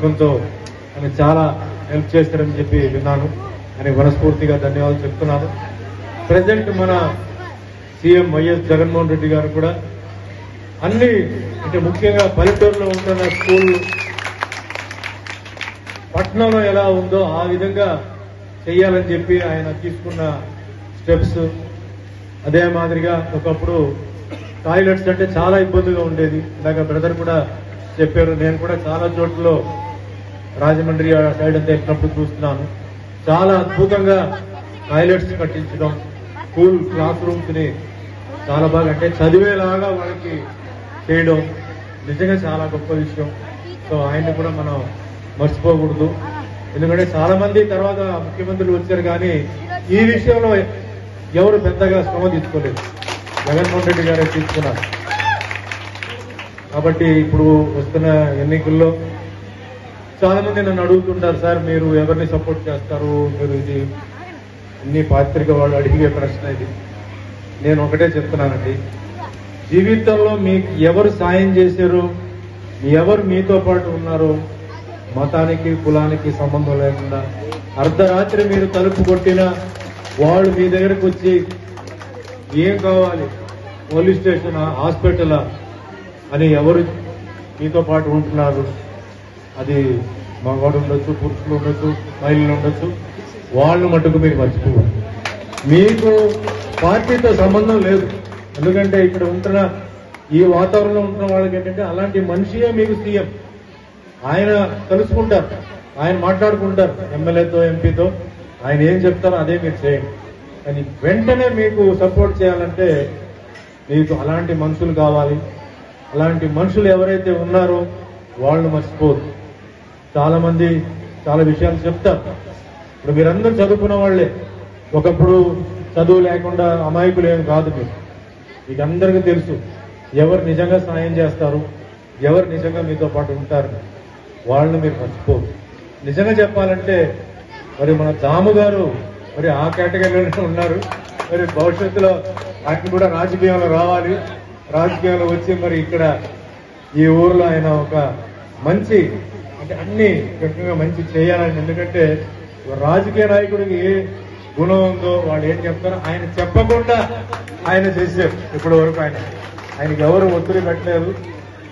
ఆయన చాలా హెల్ప్ చేస్తారని చెప్పి విన్నాను. ఆయన మనస్ఫూర్తిగా ధన్యవాదాలు చెప్తున్నాను. ప్రజెంట్ మన సీఎం వైఎస్ జగన్మోహన్ రెడ్డి గారు కూడా అన్ని అంటే ముఖ్యంగా పల్లెటూరులో ఉంటున్న స్కూల్ పట్టణంలో ఎలా ఉందో ఆ విధంగా చెయ్యాలని చెప్పి ఆయన తీసుకున్న స్టెప్స్. అదే మాదిరిగా ఒకప్పుడు టాయిలెట్స్ అంటే చాలా ఇబ్బందిగా ఉండేది. ఇందాక బ్రదర్ కూడా చెప్పారు. నేను కూడా చాలా చోట్ల రాజమండ్రి సైడ్ అంతా ఎక్కినప్పుడు చూస్తున్నాను. చాలా అద్భుతంగా టాయిలెట్స్ కట్టించడం, స్కూల్ క్లాస్ రూమ్స్ ని చాలా బాగా అంటే చదివేలాగా వాళ్ళకి చేయడం నిజంగా చాలా గొప్ప విషయం. సో ఆయన్ని కూడా మనం మర్చిపోకూడదు. ఎందుకంటే చాలా మంది తర్వాత ముఖ్యమంత్రులు వచ్చారు కానీ ఈ విషయంలో ఎవరు పెద్దగా శ్రమ తీసుకోలేదు. జగన్మోహన్ రెడ్డి గారే తీసుకున్నారు. కాబట్టి ఇప్పుడు వస్తున్న ఎన్నికల్లో చాలా మంది నన్ను అడుగుతుంటారు, సార్ మీరు ఎవరిని సపోర్ట్ చేస్తారు, మీరు ఇది అన్ని పాత్రిక వాళ్ళు అడిగే ప్రశ్న ఇది. నేను ఒకటే చెప్తున్నానండి, జీవితంలో మీకు ఎవరు సాయం చేశారు, ఎవరు మీతో పాటు ఉన్నారు, మతానికి కులానికి సంబంధం లేకుండా అర్ధరాత్రి మీరు తలుపు కొట్టినా వాళ్ళు మీ దగ్గరకు వచ్చి ఏం కావాలి, పోలీస్ స్టేషన్, హాస్పిటల్ అని ఎవరు మీతో పాటు ఉంటున్నారు, అది మగవాడు ఉండొచ్చు, పురుషులు ఉండొచ్చు, మహిళలు ఉండొచ్చు, వాళ్ళు మటుకు మీరు మర్చిపోవాలి. మీకు పార్టీతో సంబంధం లేదు. ఎందుకంటే ఇక్కడ ఉంటున్న ఈ వాతావరణంలో ఉంటున్న వాళ్ళకి ఏంటంటే అలాంటి మనిషియే మీకు సీఎం. ఆయన కలుసుకుంటారు, ఆయన మాట్లాడుకుంటారు ఎమ్మెల్యేతో, ఎంపీతో. ఆయన ఏం చెప్తారో అదే మీరు చేయండి. కానీ వెంటనే మీకు సపోర్ట్ చేయాలంటే మీకు అలాంటి మనుషులు కావాలి. అలాంటి మనుషులు ఎవరైతే ఉన్నారో వాళ్ళు మర్చిపోరు. చాలా మంది చాలా విషయాలు చెప్తారు. ఇప్పుడు మీరందరూ చదువుకున్న వాళ్లే. ఒకప్పుడు చదువు లేకుండా అమాయకులు ఏమి కాదు. మీకు అందరికీ తెలుసు ఎవరు నిజంగా సాయం చేస్తారు, ఎవరు నిజంగా మీతో పాటు ఉంటారు, వాళ్ళని మీరు మర్చిపోరు. నిజంగా చెప్పాలంటే మరి మన దాము గారు మరి ఆ కేటగిరీలోనే ఉన్నారు. మరి భవిష్యత్తులో ఆయన కూడా రాజకీయంలో రావాలి. రాజకీయాల్లో వచ్చి మరి ఇక్కడ ఈ ఊర్లో ఆయన ఒక మంచి అంటే అన్ని రకంగా మంచి చేయాలని. ఎందుకంటే రాజకీయ నాయకుడికి ఏ గుణం ఉందో వాళ్ళు ఏం చెప్తారో ఆయన చెప్పకుండా ఆయన చేశారు. ఇప్పటి వరకు ఆయనకి ఎవరు ఒత్తిడి పెట్టలేదు,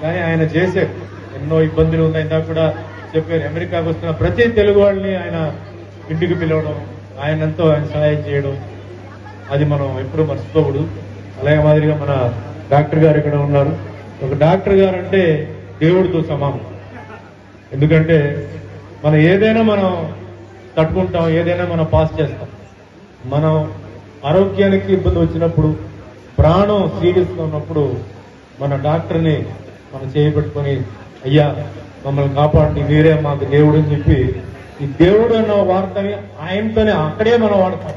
కానీ ఆయన చేశారు. ఎన్నో ఇబ్బందులు ఉన్నాయి. ఇందాక కూడా చెప్పారు, అమెరికాకు వస్తున్న ప్రతి తెలుగు వాళ్ళని ఆయన ఇంటికి పిలవడం, ఆయనంతో ఆయన సహాయం చేయడం, అది మనం ఎప్పుడూ మర్చిపోకూడదు. అలాగే మాదిరిగా మన డాక్టర్ గారు ఇక్కడ ఉన్నారు. ఒక డాక్టర్ గారు అంటే దేవుడితో సమానం. ఎందుకంటే మనం ఏదైనా మనం తట్టుకుంటాం, ఏదైనా మనం పాస్ చేస్తాం. మనం ఆరోగ్యానికి ఇబ్బంది వచ్చినప్పుడు, ప్రాణం సీరియస్ గా ఉన్నప్పుడు మన డాక్టర్ని మనం చేయబెట్టుకొని, అయ్యా మమ్మల్ని కాపాడి, మీరే మాకు దేవుడు అని చెప్పి ఈ దేవుడు అన్న వార్తని ఆయనతోనే అక్కడే మనం వాడతాం,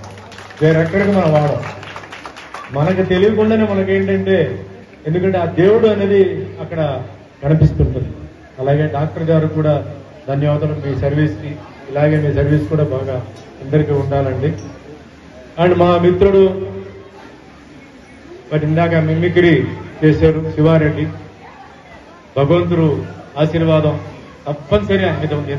వేరెక్కడికి మనం వాడం. మనకు తెలియకుండానే మనకేంటంటే ఎందుకంటే ఆ దేవుడు అనేది అక్కడ కనిపిస్తుంటుంది. అలాగే డాక్టర్ గారు కూడా ధన్యవాదాలు మీ సర్వీస్కి. ఇలాగే మీ సర్వీస్ కూడా బాగా అందరికీ ఉండాలండి. అండ్ మా మిత్రుడు బట్ ఇందాక మిమిక్రీ చేశారు శివారెడ్డి, భగవంతుడు ఆశీర్వాదం తప్పనిసరి ఆయన మీద ఉంది.